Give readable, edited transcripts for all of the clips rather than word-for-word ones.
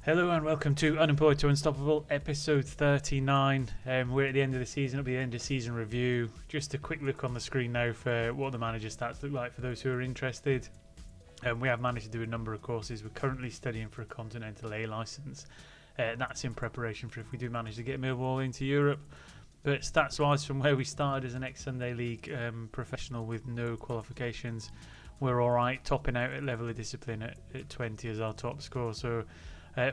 Hello and welcome to Unemployed to Unstoppable, episode 39. We're at the end of the season. It'll be the end of season review. Just a quick look on the screen now for what the manager stats look like for those who are interested. We have managed to do a number of courses. We're currently studying for a Continental A licence. That's in preparation for if we do manage to get Millwall into Europe. But stats-wise, from where we started as an ex-Sunday League professional with no qualifications, we're all right, topping out at level of discipline at 20 as our top score. So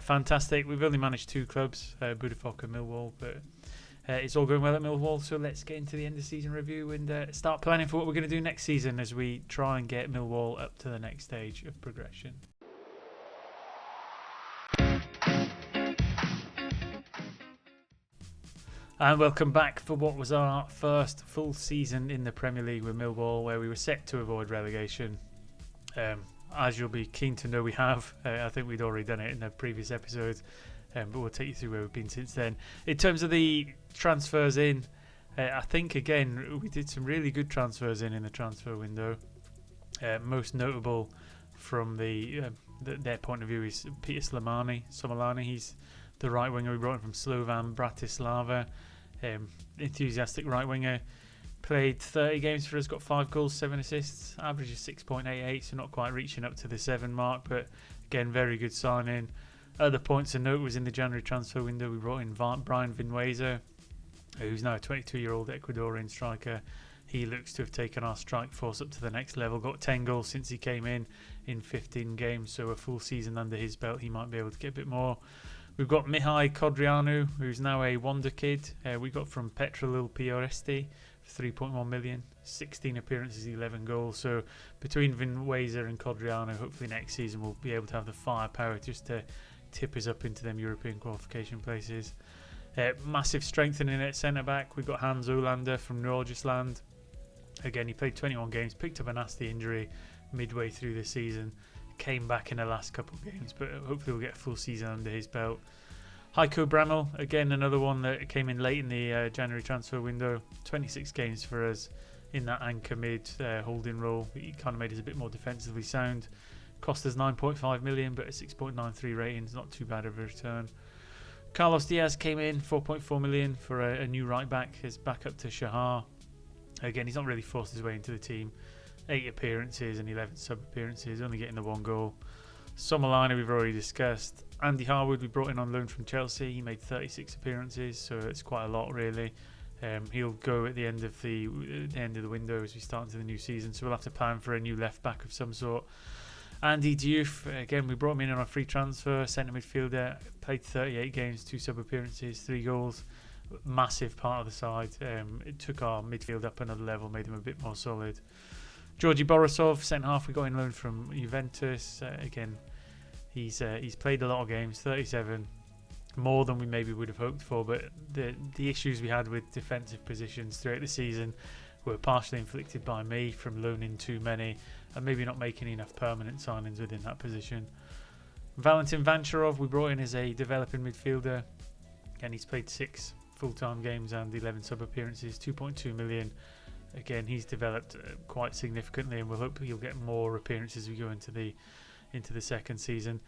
fantastic. We've only managed two clubs, Budafok and Millwall, but it's all going well at Millwall. So let's get into the end of season review and start planning for what we're going to do next season as we try and get Millwall up to the next stage of progression. And welcome back for what was our first full season in the Premier League with Millwall, where we were set to avoid relegation. As you'll be keen to know, we have. I think we'd already done it in a previous episode, but we'll take you through where we've been since then. In terms of the transfers in, I think, again, we did some really good transfers in the transfer window. Most notable from their point of view is Peter Somolani. He's the right winger we brought in from Slovan Bratislava. Enthusiastic right winger. Played 30 games for us, got 5 goals, 7 assists, average of 6.88, so not quite reaching up to the 7 mark, but again, very good signing. Other points to note was in the January transfer window, we brought in Brian Vinweza, who's now a 22-year-old Ecuadorian striker. He looks to have taken our strike force up to the next level, got 10 goals since he came in 15 games, so a full season under his belt, he might be able to get a bit more. We've got Mihai Codreanu, who's now a wonder kid. We got from Petrolul Pioresti for 3.1 million, 16 appearances, 11 goals. So between Vinweza and Codreanu, hopefully next season we'll be able to have the firepower just to tip us up into them European qualification places. Massive strengthening at centre-back. We've got Hans Olander from Norgesland. Again, he played 21 games, picked up a nasty injury midway through the season. Came back in the last couple of games, but hopefully we'll get a full season under his belt. Heiko Bramel, again another one that came in late in the January transfer window. 26 games for us in that anchor mid holding role. He kind of made us a bit more defensively sound. Cost us 9.5 million, but a 6.93 rating is not too bad of a return. Carlos Diaz came in, 4.4 million for a new right back. His backup to Shahar. Again, he's not really forced his way into the team. 8 appearances and 11 sub-appearances, only getting the 1 goal. Somolani we've already discussed. Andy Harwood we brought in on loan from Chelsea. He made 36 appearances, so it's quite a lot really. He'll go at the end of the window as we start into the new season, so we'll have to plan for a new left back of some sort. Andy Diouf, again we brought him in on a free transfer, centre midfielder, played 38 games, 2 sub-appearances, 3 goals. Massive part of the side. It took our midfield up another level, made him a bit more solid. Georgi Borisov, centre-half, we got in loan from Juventus. Again, he's played a lot of games, 37, more than we maybe would have hoped for, but the issues we had with defensive positions throughout the season were partially inflicted by me from loaning too many and maybe not making enough permanent signings within that position. Valentin Vancharov we brought in as a developing midfielder. Again, he's played 6 full-time games and 11 sub-appearances, 2.2 million. Again, he's developed quite significantly, and we'll hope he'll get more appearances as we go into the second season.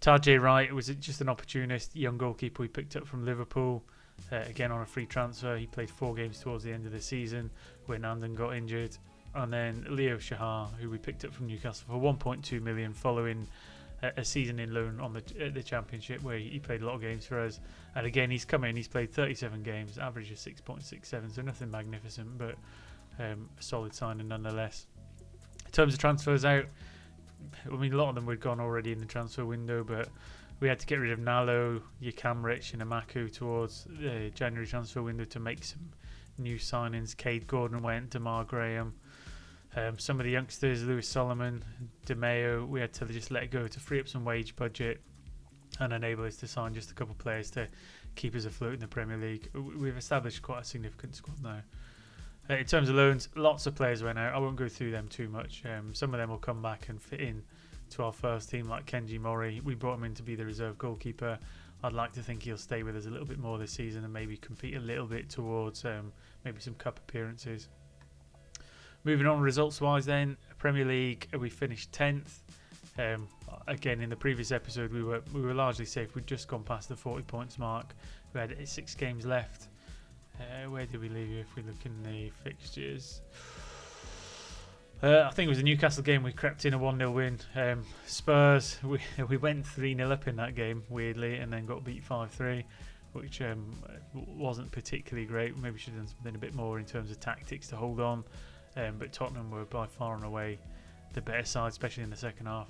Tajay Wright was just an opportunist, young goalkeeper we picked up from Liverpool. Again, on a free transfer. He played 4 games towards the end of the season when Andan got injured. And then Leo Shahar, who we picked up from Newcastle for 1.2 million following a season in loan on the Championship where he played a lot of games for us. And again, he's come in, he's played 37 games, average of 6.67, so nothing magnificent, but a solid signing nonetheless. In terms of transfers out, I mean, a lot of them we'd gone already in the transfer window, but we had to get rid of Nalo, Yakamrich and Amaku towards the January transfer window to make some new signings. Cade Gordon went, Damar Graham. Some of the youngsters, Lewis Solomon, DeMeo, we had to just let go to free up some wage budget and enable us to sign just a couple of players to keep us afloat in the Premier League. We've established quite a significant squad now. In terms of loans, lots of players went out. I won't go through them too much. Some of them will come back and fit in to our first team, like Kenji Mori. We brought him in to be the reserve goalkeeper. I'd like to think he'll stay with us a little bit more this season and maybe compete a little bit towards maybe some cup appearances. Moving on results-wise then, Premier League, we finished 10th. Again, in the previous episode, we were largely safe. We'd just gone past the 40 points mark. We had 6 games left. Where did we leave you if we look in the fixtures? I think it was the Newcastle game. We crept in a 1-0 win. Spurs, we went 3-0 up in that game, weirdly, and then got beat 5-3, which wasn't particularly great. Maybe should have done something a bit more in terms of tactics to hold on. But Tottenham were by far and away the better side, especially in the second half.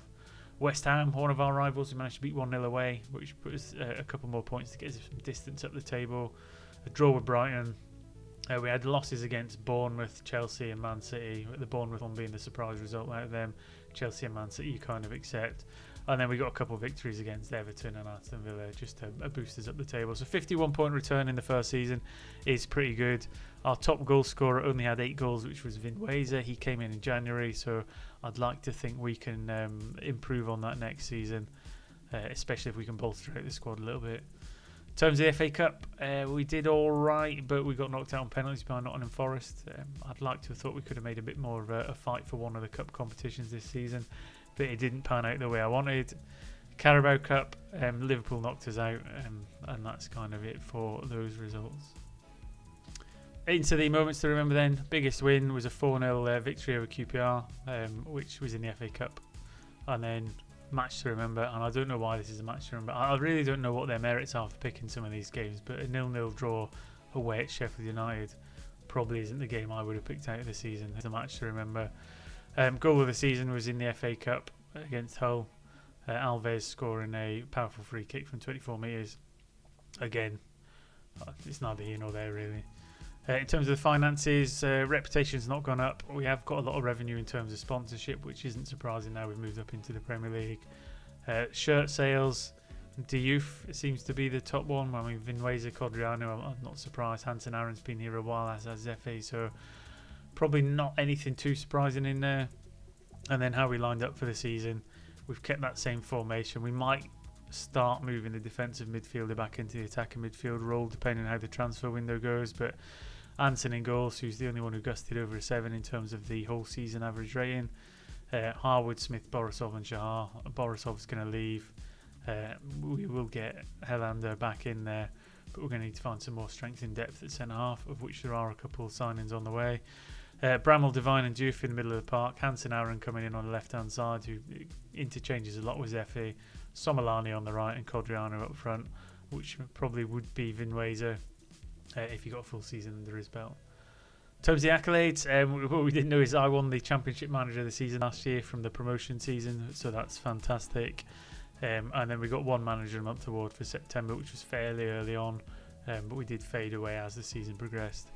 West Ham, one of our rivals, we managed to beat 1-0 away, which put us a couple more points to get us some distance up the table. A draw with Brighton. We had losses against Bournemouth, Chelsea and Man City, the Bournemouth one being the surprise result out of them. Chelsea and Man City you kind of accept. And then we got a couple of victories against Everton and Aston Villa just to boost us up the table. So 51 point return in the first season is pretty good. Our top goal scorer only had 8 goals, which was Vin Wazer. He came in January, so I'd like to think we can improve on that next season, especially if we can bolster out the squad a little bit. In terms of the FA Cup, we did all right, but we got knocked out on penalties by Nottingham Forest. I'd like to have thought we could have made a bit more of a fight for one of the cup competitions this season, but it didn't pan out the way I wanted. Carabao Cup, Liverpool knocked us out, and that's kind of it for those results. Into the moments to remember then. Biggest win was a 4-0 victory over QPR, which was in the FA Cup. And then match to remember, and I don't know why this is a match to remember. I really don't know what their merits are for picking some of these games, but a 0-0 draw away at Sheffield United probably isn't the game I would have picked out of the season as a match to remember. Goal of the season was in the FA Cup against Hull. Alves scoring a powerful free kick from 24 metres. Again, it's neither here nor there really. In terms of the finances, reputation's not gone up. We have got a lot of revenue in terms of sponsorship, which isn't surprising now we've moved up into the Premier League. Shirt sales, Diouf seems to be the top one. I mean, Vinwazer, Codriano, I'm not surprised. Hansen Aaron's been here a while, as has Zefe, so probably not anything too surprising in there. And then how we lined up for the season, we've kept that same formation. We might start moving the defensive midfielder back into the attacking midfield role, depending on how the transfer window goes, but Anson in goals, who's the only one who gusted over a 7 in terms of the whole season average rating. Harwood, Smith, Borisov and Shahar. Borisov's going to leave. We will get Helander back in there, but we're going to need to find some more strength in depth at centre half, of which there are a couple of signings on the way. Bramall, Devine and Diouf in the middle of the park. Hansen Aaron coming in on the left hand side, who interchanges a lot with Zefe. Somolani on the right and Codriano up front, which probably would be Vinwazer if he got a full season under his belt. In terms of the accolades, what we didn't know is I won the Championship Manager of the season last year from the promotion season, so that's fantastic. And then we got one Manager of the Month award for September, which was fairly early on, but we did fade away as the season progressed.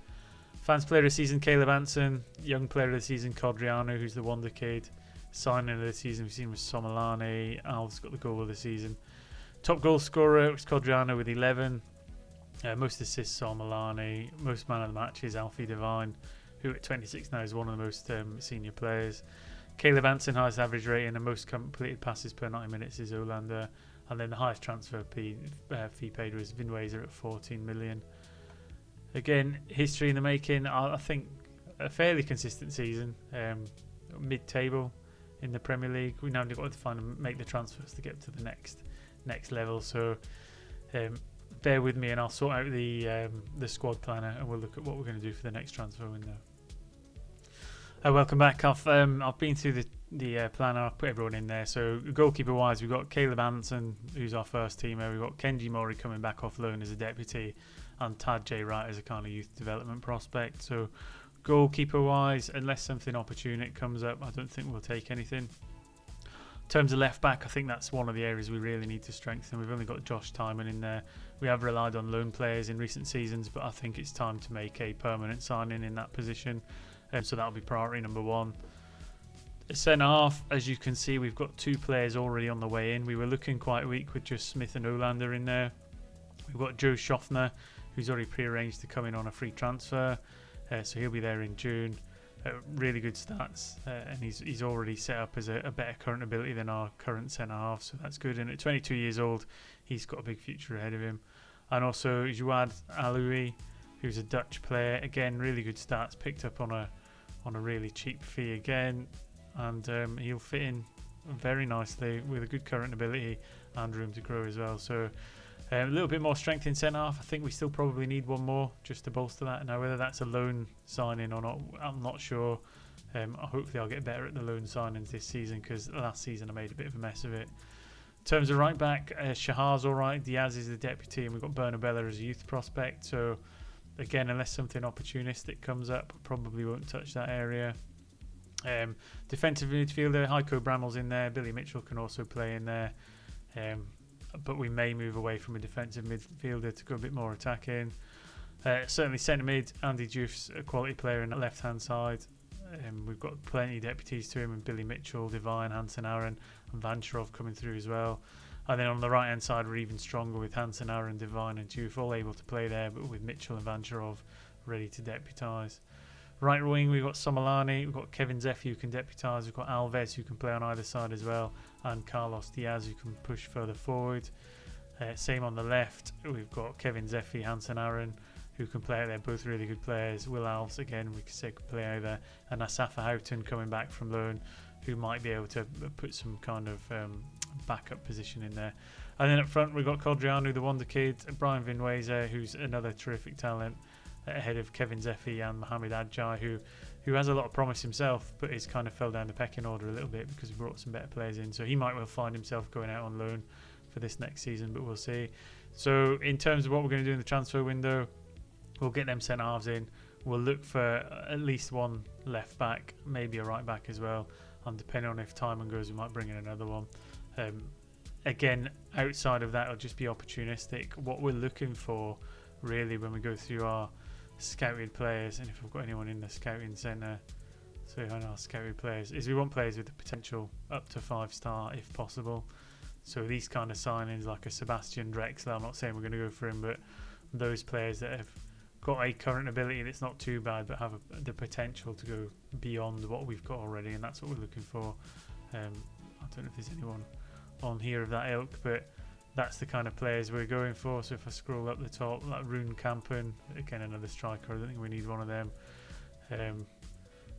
Fans Player of the Season, Caleb Anson. Young Player of the Season, Codriano, who's the wonder kid. Signing of the season we've seen was Somolani. Alves got the goal of the season. Top goal scorer was Codriano with 11. Most assists Somolani. Most man of the match is Alfie Devine, who at 26 now is one of the most senior players. Caleb Anson, highest average rating, and most completed passes per 90 minutes is Olander. And then the highest transfer fee paid was Vinwazer at 14 million. Again, history in the making. I think a fairly consistent season, mid-table in the Premier League. We now got to find and make the transfers to get to the next level. So bear with me, and I'll sort out the squad planner, and we'll look at what we're going to do for the next transfer window. Welcome back. I've been through the planner. I've put everyone in there. So goalkeeper wise, we've got Caleb Anson, who's our first teamer. We've got Kenji Mori coming back off loan as a deputy, and Tad J. Wright as a kind of youth development prospect. So goalkeeper wise, unless something opportune comes up, I don't think we'll take anything. In terms of left back, I think that's one of the areas we really need to strengthen. We've only got Josh Timon in there. We have relied on loan players in recent seasons, but I think it's time to make a permanent signing in that position. So that'll be priority number one. Centre half, as you can see, we've got 2 players already on the way in. We were looking quite weak with just Smith and Olander in there. We've got Joe Schaffner, who's already pre-arranged to come in on a free transfer. So he'll be there in June. Really good stats, and he's already set up as a better current ability than our current centre half, so that's good. And at 22 years old, he's got a big future ahead of him. And also Jouad Aloui, who's a Dutch player, again really good stats, picked up on a really cheap fee again, and he'll fit in very nicely with a good current ability and room to grow as well. So a little bit more strength in centre half. I think we still probably need one more just to bolster that. Now, whether that's a loan signing or not, I'm not sure. Hopefully I'll get better at the loan signings this season, because last season I made a bit of a mess of it. In terms of right back, Shahar's alright, Diaz is the deputy, and we've got Bernabella as a youth prospect. So again, unless something opportunistic comes up, probably won't touch that area. Defensive midfielder, Heiko Brammel's in there. Billy Mitchell can also play in there. But we may move away from a defensive midfielder to go a bit more attacking. Certainly centre mid, Andy Diouf's a quality player in the left hand side. We've got plenty of deputies to him, and Billy Mitchell, Devine, Hansen Aaron and Vancharov coming through as well. And then on the right hand side we're even stronger with Hansen Aaron, Devine and Diouf all able to play there, but with Mitchell and Vancharov ready to deputise. Right wing we've got Somalani, we've got Kevin Zeffi who can deputise, we've got Alves who can play on either side as well, and Carlos Diaz who can push further forward. Same on the left, we've got Kevin Zeffi, Hansen Aaron who can play. They're both really good players. Will Alves again, we could say could play either, and Asafa Houghton coming back from loan, who might be able to put some kind of backup position in there. And then up front we've got Codrianu, the wonder kid, Brian Vinweza, who's another terrific talent, ahead of Kevin Zeffi and Mohamed Adjai, who has a lot of promise himself, but he's kind of fell down the pecking order a little bit because we brought some better players in. So he might well find himself going out on loan for this next season, but we'll see. So in terms of what we're going to do in the transfer window, we'll get them centre halves in. We'll look for at least one left back, maybe a right back as well. And depending on if Timon goes, we might bring in another one. Again, outside of that, it'll just be opportunistic. What we're looking for, really, when we go through our scouted players, and if I've got anyone in the scouting centre, so on our scouted players, is we want players with the potential up to 5-star if possible. So these kind of signings, like a Sebastian Drexler, I'm not saying we're going to go for him, but those players that have got a current ability that's not too bad, but have the potential to go beyond what we've got already, and that's what we're looking for. I don't know if there's anyone on here of that ilk, but that's the kind of players we're going for. So if I scroll up the top, like Rune Kampen, again another striker, I don't think we need one of them.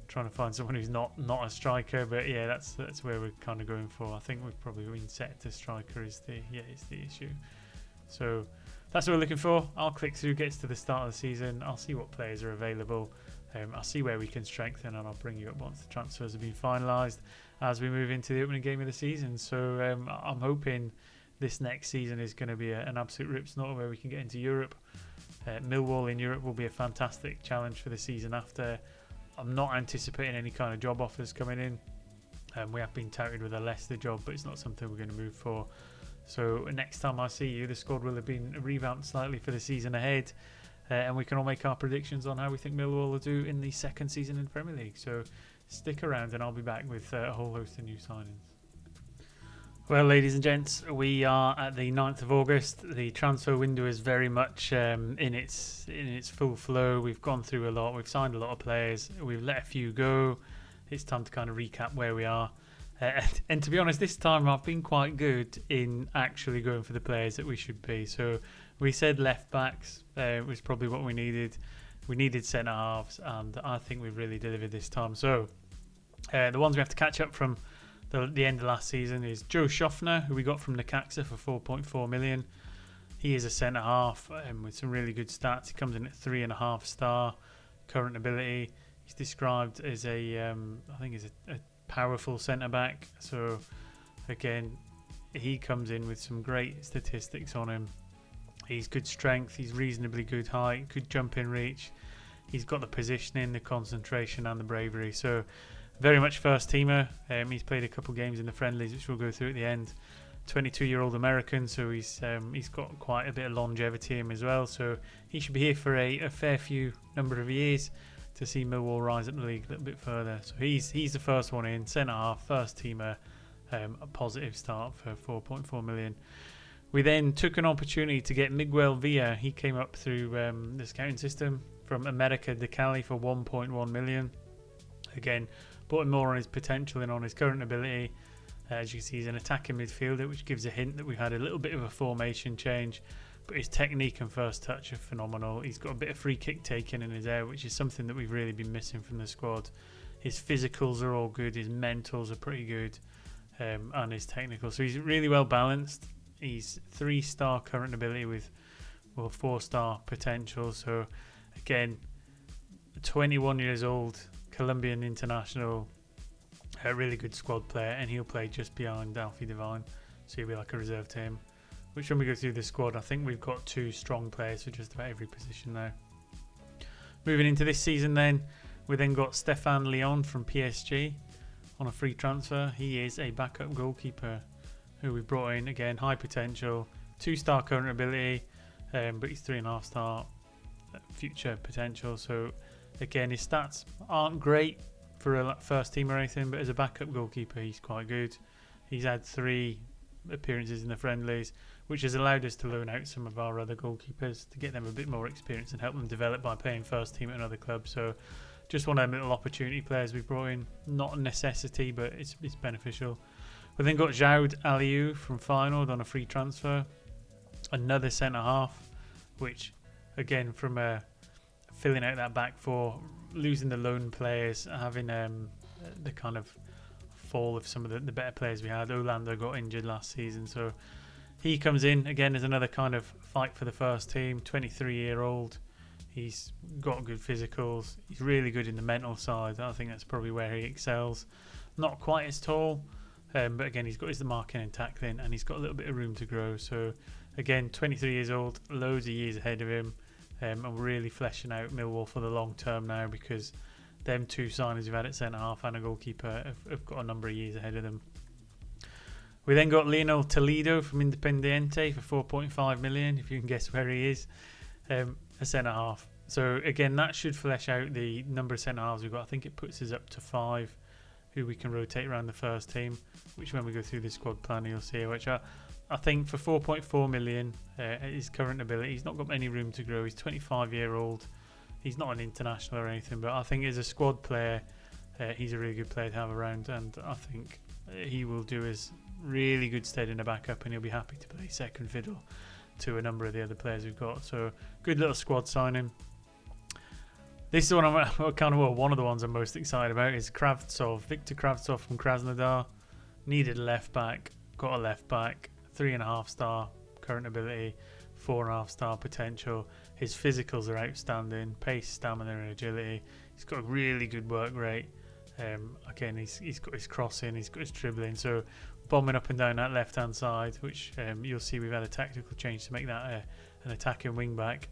Trying to find someone who's not a striker, but yeah, that's where we're kind of going for. I think we've probably been set to striker is the issue. So that's what we're looking for. I'll click through, gets to the start of the season, I'll see what players are available, I'll see where we can strengthen, and I'll bring you up once the transfers have been finalised as we move into the opening game of the season. So I'm hoping this next season is going to be an absolute rip snort where we can get into Europe. Millwall in Europe will be a fantastic challenge for the season after. I'm not anticipating any kind of job offers coming in. We have been touted with a Leicester job, but it's not something we're going to move for. So next time I see you, the squad will have been revamped slightly for the season ahead, and we can all make our predictions on how we think Millwall will do in the second season in the Premier League. So stick around and I'll be back with a whole host of new signings. Well, ladies and gents, we are at the 9th of August. The transfer window is very much in its full flow. We've gone through a lot. We've signed a lot of players. We've let a few go. It's time to kind of recap where we are. And to be honest, this time I've been quite good in actually going for the players that we should be. So we said left backs was probably what we needed. We needed centre halves, and I think we've really delivered this time. So the ones we have to catch up from the end of last season is Joe Schaffner, who we got from Necaxa for 4.4 million. He is a centre half with some really good stats. He comes in at 3.5 star current ability. He's described as a powerful centre back. So again, he comes in with some great statistics on him. He's good strength, he's reasonably good height, good jump in reach. He's got the positioning, the concentration and the bravery. So very much first teamer. He's played a couple games in the friendlies, which we'll go through at the end. 22-year-old American, so he's got quite a bit of longevity in him as well. So he should be here for a fair few number of years to see Millwall rise up the league a little bit further. So he's the first one in, centre half, first teamer, a positive start for 4.4 million. We then took an opportunity to get Miguel Villa. He came up through the scouting system from America de Cali for 1.1 million. Again, brought him more on his potential than on his current ability. As you can see, he's an attacking midfielder, which gives a hint that we've had a little bit of a formation change. But his technique and first touch are phenomenal. He's got a bit of free kick taking in his air, which is something that we've really been missing from the squad. His physicals are all good. His mentals are pretty good. and his technical. So he's really well balanced. He's 3-star current ability with 4-star potential. So again, 21 years old, Colombian international, a really good squad player, and he'll play just behind Alfie Devine. So he'll be like a reserve to him. Which when we go through the squad, I think we've got 2 strong players for just about every position now. Moving into this season then, we then got Stéphane Lyon from PSG on a free transfer. He is a backup goalkeeper who we brought in. Again, high potential, 2-star current ability, but he's 3.5-star future potential. So again, his stats aren't great for a first team or anything, but as a backup goalkeeper, he's quite good. He's had 3 appearances in the friendlies, which has allowed us to loan out some of our other goalkeepers to get them a bit more experience and help them develop by playing first team at another club. So just one of them little opportunity players we brought in. Not a necessity, but it's beneficial. We then got Joud Aliou from Feyenoord on a free transfer. Another centre-half, which again, from filling out that back four, losing the loan players, having the kind of fall of some of the better players we had. Olander got injured last season, so he comes in again as another kind of fight for the first team. 23-year-old, he's got good physicals, he's really good in the mental side. I think that's probably where he excels. Not quite as tall, but again, he's got his marking and tackling, and he's got a little bit of room to grow. So again, 23 years old, loads of years ahead of him, and we're really fleshing out Millwall for the long term now, because them 2 signings we've had at centre half and a goalkeeper have got a number of years ahead of them. We then got Lionel Toledo from Independiente for 4.5 million, if you can guess where he is, a centre half. So again, that should flesh out the number of centre halves we've got. I think it puts us up to 5 who we can rotate around the first team, which when we go through the squad plan you'll see, which I think for 4.4 million, his current ability, he's not got any room to grow. He's 25-year-old. He's not an international or anything, but I think as a squad player, he's a really good player to have around, and I think he will do us really good stead in a backup, and he'll be happy to play second fiddle to a number of the other players we've got. So good little squad signing. This is one one of the ones I'm most excited about is Kravtsov, Viktor Kravtsov from Krasnodar. Needed a left back, got a left back, 3.5-star current ability, 4.5-star potential. His physicals are outstanding, pace, stamina and agility. He's got a really good work rate. Again, he's got his crossing, he's got his dribbling. So bombing up and down that left-hand side, which you'll see we've had a tactical change to make that an attacking wing-back.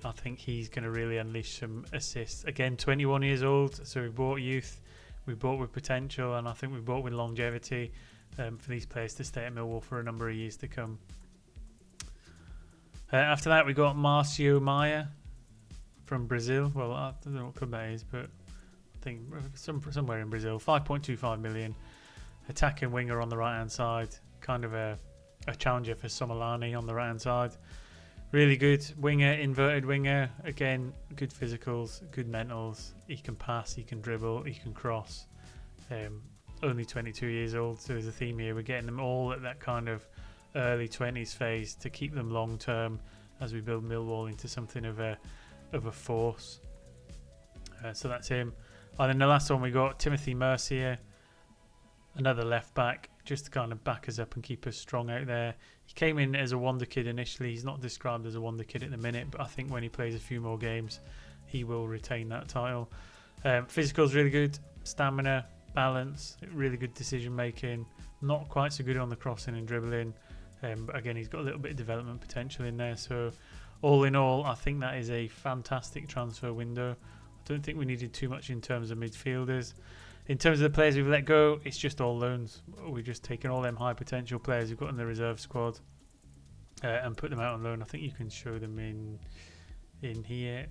I think he's going to really unleash some assists. Again, 21 years old, so we bought youth, we bought with potential, and I think we bought with longevity for these players to stay at Millwall for a number of years to come. After that, we got Marcio Maia from Brazil. Well, I don't know what club that is, but I think somewhere in Brazil. 5.25 million. Attacking winger on the right-hand side. Kind of a challenger for Somolani on the right-hand side. Really good winger, inverted winger. Again, good physicals, good mentals. He can pass, he can dribble, he can cross. Only 22 years old, so there's a theme here. We're getting them all at that kind of early 20s phase to keep them long term as we build Millwall into something of a force. So that's him. And then the last one we got Timothy Mercier, another left back, just to kind of back us up and keep us strong out there. He came in as a wonder kid initially. He's not described as a wonder kid at the minute, but I think when he plays a few more games, he will retain that title. Physical's really good, stamina, balance, really good decision making. Not quite so good on the crossing and dribbling, but again, he's got a little bit of development potential in there. So all in all, I think that is a fantastic transfer window. I don't think we needed too much in terms of midfielders. In terms of the players we've let go, it's just all loans. We've just taken all them high potential players we've got in the reserve squad and put them out on loan. I think you can show them in here.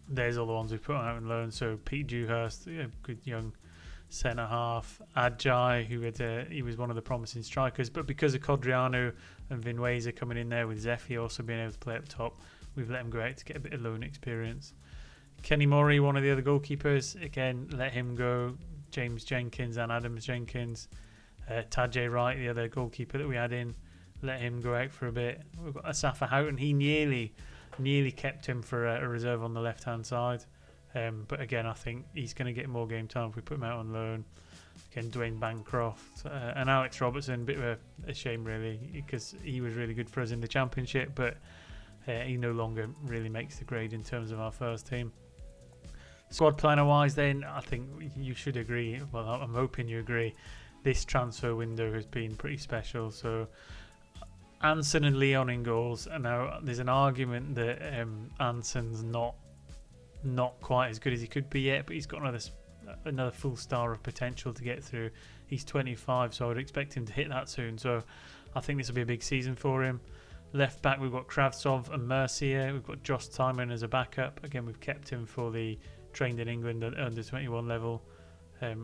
There's all the ones we put out on loan. So Pete Dewhurst, a good young centre half. Adjai, he was one of the promising strikers, but because of Codriano and Vinweza coming in there, with Zephy also being able to play up top, we've let him go out to get a bit of loan experience. Kenny Mori, one of the other goalkeepers, again, let him go. James Jenkins and Adams Jenkins. Tajay Wright, the other goalkeeper that we had in, let him go out for a bit. We've got Asafa Houghton. He nearly kept him for a reserve on the left-hand side. But again, I think he's going to get more game time if we put him out on loan. again, Dwayne Bancroft and Alex Robertson. A bit of a shame, really, because he was really good for us in the Championship, but he no longer really makes the grade in terms of our first team. Squad planner wise, then, I think you should agree. Well, I'm hoping you agree. This transfer window has been pretty special. So Anson and Leon in goals, and now there's an argument that Anson's not quite as good as he could be yet, but he's got another full star of potential to get through. He's 25, so I would expect him to hit that soon. So I think this will be a big season for him. Left back, we've got Kravtsov and Mercier. We've got Josh Timon as a backup. Again, we've kept him for the trained in England at under 21 level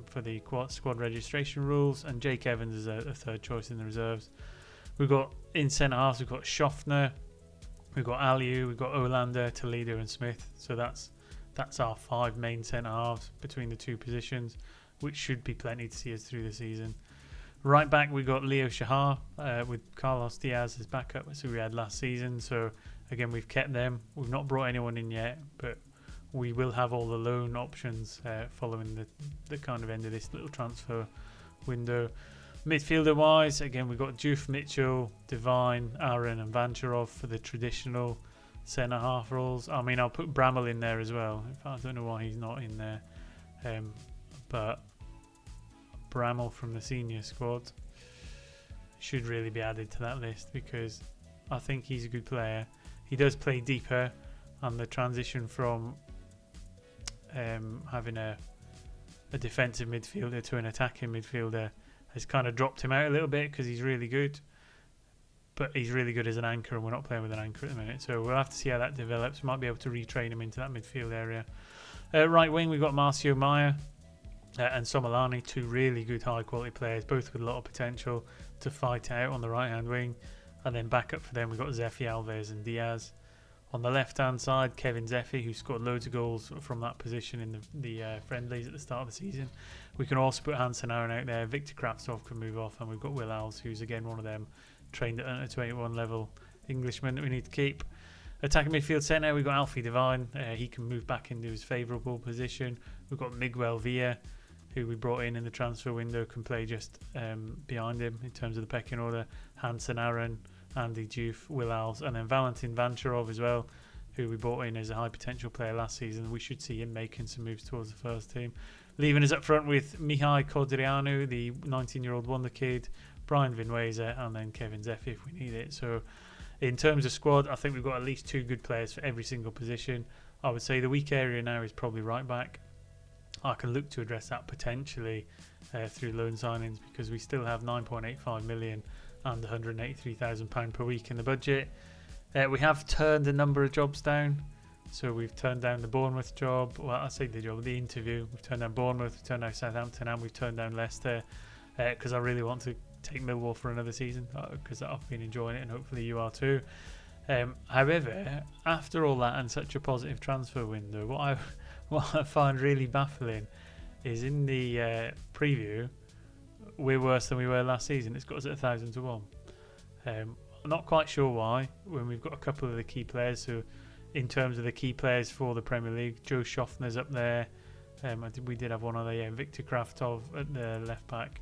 for the squad registration rules, and Jake Evans is a third choice in the reserves. We've got in centre halves, we've got Schaffner, we've got Aliu, we've got Olander, Toledo, and Smith. So that's our 5 main centre halves between the 2 positions, which should be plenty to see us through the season. Right back, we got Leo Shahar with Carlos Diaz as backup, as we had last season. So again, we've kept them. We've not brought anyone in yet, but we will have all the loan options following the kind of end of this little transfer window. Midfielder wise, again, we've got Juve, Mitchell, Devine, Aaron, and Vancharov for the traditional centre half roles. I mean, I'll put Bramall in there as well. In fact, I don't know why he's not in there, but Bramall from the senior squad should really be added to that list, because I think he's a good player. He does play deeper, and the transition from having a defensive midfielder to an attacking midfielder has kind of dropped him out a little bit, because he's really good, but he's really good as an anchor, and we're not playing with an anchor at the minute, so we'll have to see how that develops. We might be able to retrain him into that midfield area. Right wing, we've got Marcio Maya and Somolani, 2 really good high quality players, both with a lot of potential to fight out on the right hand wing. And then back up for them, we've got Zeffy, Alves and Diaz. On the left hand side, Kevin Zeffy, who scored loads of goals from that position in the friendlies at the start of the season. We can also put Hansen Aaron out there. Victor Kravtsov can move off, and we've got Will Alves, who's again one of them trained at under 21 level Englishmen that we need to keep. Attacking midfield centre, we've got Alfie Devine. He can move back into his favourable position. We've got Miguel Villa, who we brought in the transfer window, can play just behind him in terms of the pecking order. Hansen Aaron, Andy Juve, Will Alves, and then Valentin Vancharov as well, who we brought in as a high potential player last season. We should see him making some moves towards the first team. Leaving us up front with Mihai Codreanu, the 19-year-old wonder kid, Brian Vinuesa, and then Kevin Zeffy if we need it. So in terms of squad, I think we've got at least 2 good players for every single position. I would say the weak area now is probably right back. I can look to address that potentially through loan signings, because we still have 9.85 million and £183,000 per week in the budget. We have turned a number of jobs down. So we've turned down the Bournemouth job. Well, I say the job, the interview. We've turned down Bournemouth, we've turned down Southampton, and we've turned down Leicester, because I really want to take Millwall for another season, because I've been enjoying it, and hopefully you are too. However, after all that and such a positive transfer window, what I find really baffling is in the preview, we're worse than we were last season. It's got us at 1,000 to 1. I'm not quite sure why, when we've got a couple of the key players. So in terms of the key players for the Premier League, Joe Schaffner's up there. We did have one other, Victor Kravtsov at the left back.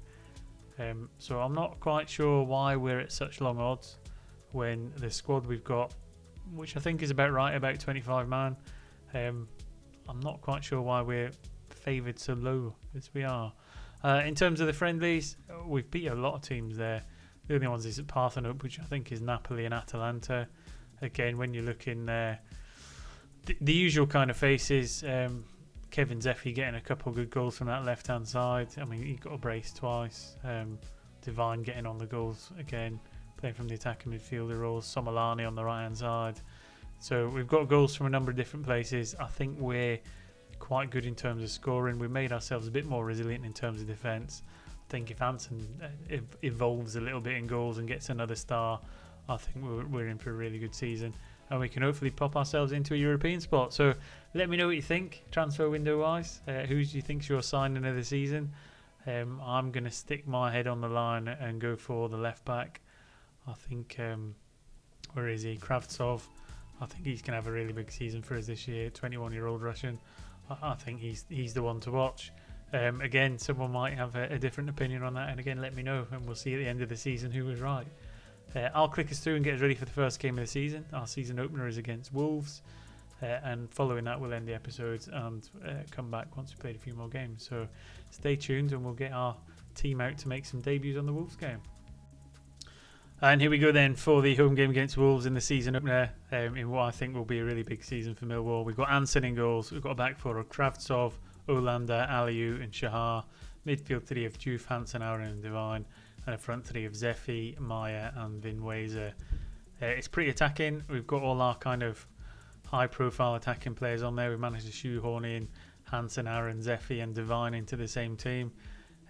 So I'm not quite sure why we're at such long odds when the squad we've got, which I think is about right, about 25 man. I'm not quite sure why we're favoured so low as we are. In terms of the friendlies, we've beat a lot of teams there. The only ones is at Parthenon, which I think is Napoli and Atalanta. Again, when you're looking there, the usual kind of faces. Kevin Zeffy getting a couple of good goals from that left-hand side. I mean, he got a brace twice. Devine getting on the goals again, playing from the attacking midfielder roles. Somolani on the right-hand side. So we've got goals from a number of different places. I think we're quite good in terms of scoring. We've made ourselves a bit more resilient in terms of defence. I think if Anson evolves a little bit in goals and gets another star, I think we're in for a really good season, and we can hopefully pop ourselves into a European spot. So let me know what you think transfer window wise. Who do you think's your signing of the season? I'm going to stick my head on the line and go for the left back. I think where is he? Kravtsov. I think he's going to have a really big season for us this year. 21-year-old Russian. I think he's the one to watch. Again, someone might have a different opinion on that, and again, let me know, and we'll see at the end of the season who was right. I'll click us through and get us ready for the first game of the season. Our season opener is against Wolves, and following that, we'll end the episodes and come back once we've played a few more games. So stay tuned, and we'll get our team out to make some debuts on the Wolves game. And here we go then for the home game against Wolves in the season opener, in what I think will be a really big season for Millwall. We've got Anson in goals, we've got a back four of Kravtsov, Olander, Aliou and Shahar, midfield three of Diouf, Hansen, Aaron and Divine, and a front three of Zeffy, Maya and Vinweza. It's pretty attacking. We've got all our kind of high profile attacking players on there. We've managed to shoehorn in Hansen, Aaron, Zeffy and Divine into the same team.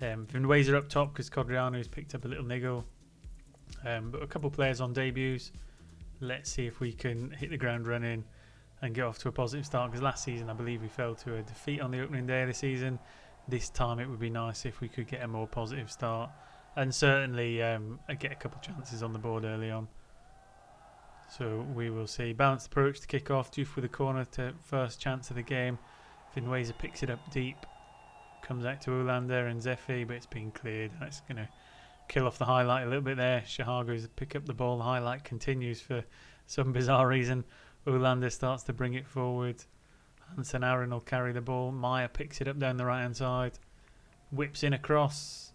Vinweza up top because Codriano's picked up a little niggle. But a couple players on debuts. Let's see if we can hit the ground running and get off to a positive start, because last season I believe we fell to a defeat on the opening day of the season. This time it would be nice if we could get a more positive start and certainly get a couple chances on the board early on. So we will see. Balanced approach to kick off. Diouf with a corner to first chance of the game. Vinweza picks it up deep, comes out to Olander and Zeffy, but it's been cleared. That's going to kill off the highlight a little bit there. Shahar goes to pick up the ball. The highlight continues for some bizarre reason. Olander starts to bring it forward. Hansen Aaron will carry the ball. Maya picks it up down the right hand side. Whips in across.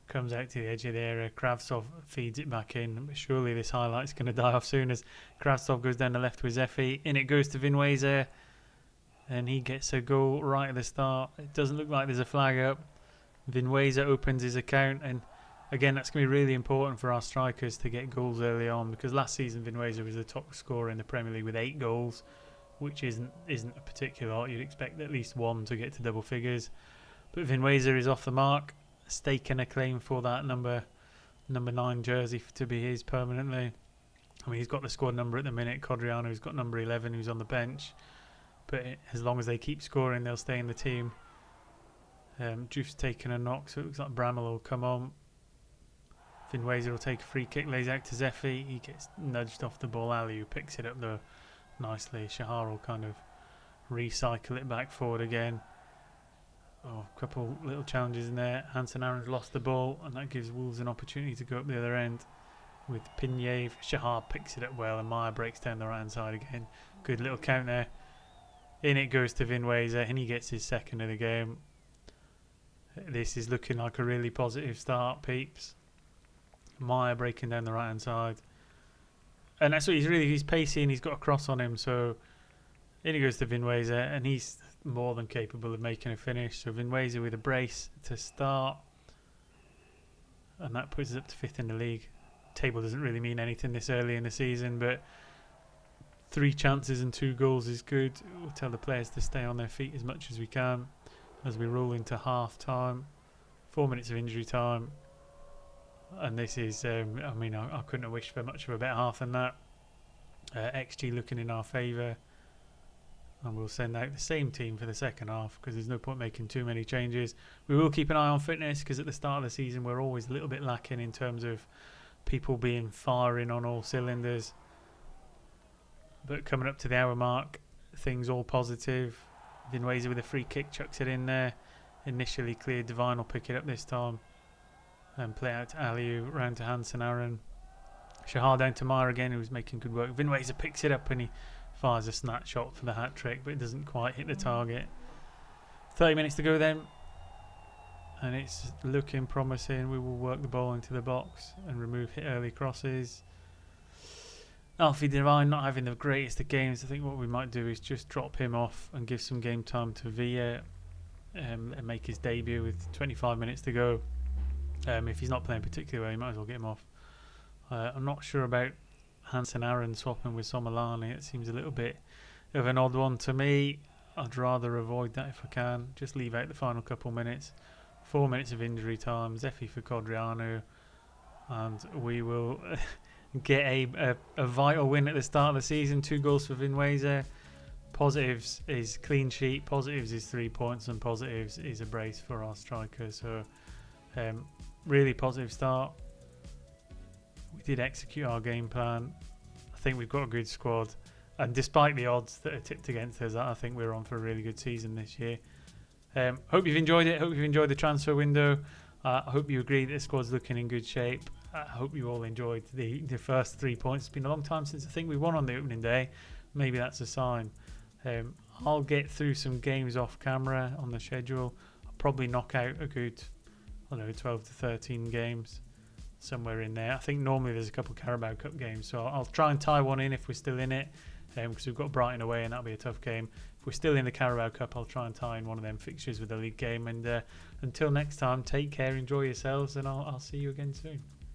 Comes out to the edge of the area. Kravtsov feeds it back in. But surely this highlight's going to die off soon as Kravtsov goes down the left with Zeffy. In it goes to Vinweza. And he gets a goal right at the start. It doesn't look like there's a flag up. Vinweza opens his account, and again, that's going to be really important for our strikers to get goals early on, because last season Vinweza was the top scorer in the Premier League with 8 goals, which isn't a particular lot. You'd expect at least one to get to double figures. But Vinweza is off the mark, staking a claim for that number 9 jersey to be his permanently. I mean, he's got the squad number at the minute. Codriano's got number 11, who's on the bench. But as long as they keep scoring, they'll stay in the team. Diouf's taken a knock, so it looks like Bramall will come on. Vinweza will take a free kick, lays out to Zeffy. He gets nudged off the ball. Aliou picks it up though nicely. Shahar will kind of recycle it back forward again. Oh, a couple little challenges in there. Hansen Aaron's lost the ball, and that gives Wolves an opportunity to go up the other end with Pinyev. Shahar picks it up well, and Maya breaks down the right hand side again. Good little count there. In it goes to Vinweza, and he gets his second of the game. This is looking like a really positive start, peeps. Maya breaking down the right hand side, and that's what he's pacey and he's got a cross on him, so in he goes to Vinweza, and he's more than capable of making a finish. So Vinweza with a brace to start, and that puts us up to 5th in the league. Table doesn't really mean anything this early in the season, but 3 chances and 2 goals is good. We'll tell the players to stay on their feet as much as we can as we roll into half time. 4 minutes of injury time. And this is, I mean, I couldn't have wished for much of a better half than that. XG looking in our favour. And we'll send out the same team for the second half, because there's no point making too many changes. We will keep an eye on fitness, because at the start of the season we're always a little bit lacking in terms of people being firing on all cylinders. But coming up to the hour mark, things all positive. Vinweza with a free kick chucks it in there. Initially cleared. Divine will pick it up this time and play out to Aliou, round to Hansen Aaron. Shahar down to Maya again, who was making good work. Vinweza picks it up and he fires a snatch shot for the hat trick, but it doesn't quite hit the target. 30 minutes to go then, and it's looking promising. We will work the ball into the box and remove hit early crosses. Alfie Divine not having the greatest of games. I think what we might do is just drop him off and give some game time to Villa and make his debut with 25 minutes to go. If he's not playing particularly well, you might as well get him off. I'm not sure about Hansen Aaron swapping with Somalani. It seems a little bit of an odd one to me. I'd rather avoid that if I can. Just leave out the final couple minutes. 4 minutes of injury time. Zeffy for Codriano. And we will get a vital win at the start of the season. 2 goals for Vinweza. Positives is clean sheet. Positives is 3 points. And positives is a brace for our striker. So really positive start. We did execute our game plan. I think we've got a good squad, and despite the odds that are tipped against us, I think we're on for a really good season this year. Hope you've enjoyed it. Hope you've enjoyed the transfer window. I hope you agree that the squad's looking in good shape. I hope you all enjoyed the first 3 points. It's been a long time since I think we won on the opening day. Maybe that's a sign. I'll get through some games off camera on the schedule. I'll probably knock out a good, 12 to 13 games, somewhere in there. I think normally there's a couple of Carabao Cup games, so I'll try and tie one in if we're still in it, because we've got Brighton away and that'll be a tough game. If we're still in the Carabao Cup, I'll try and tie in one of them fixtures with the league game. And until next time, take care, enjoy yourselves, and I'll see you again soon.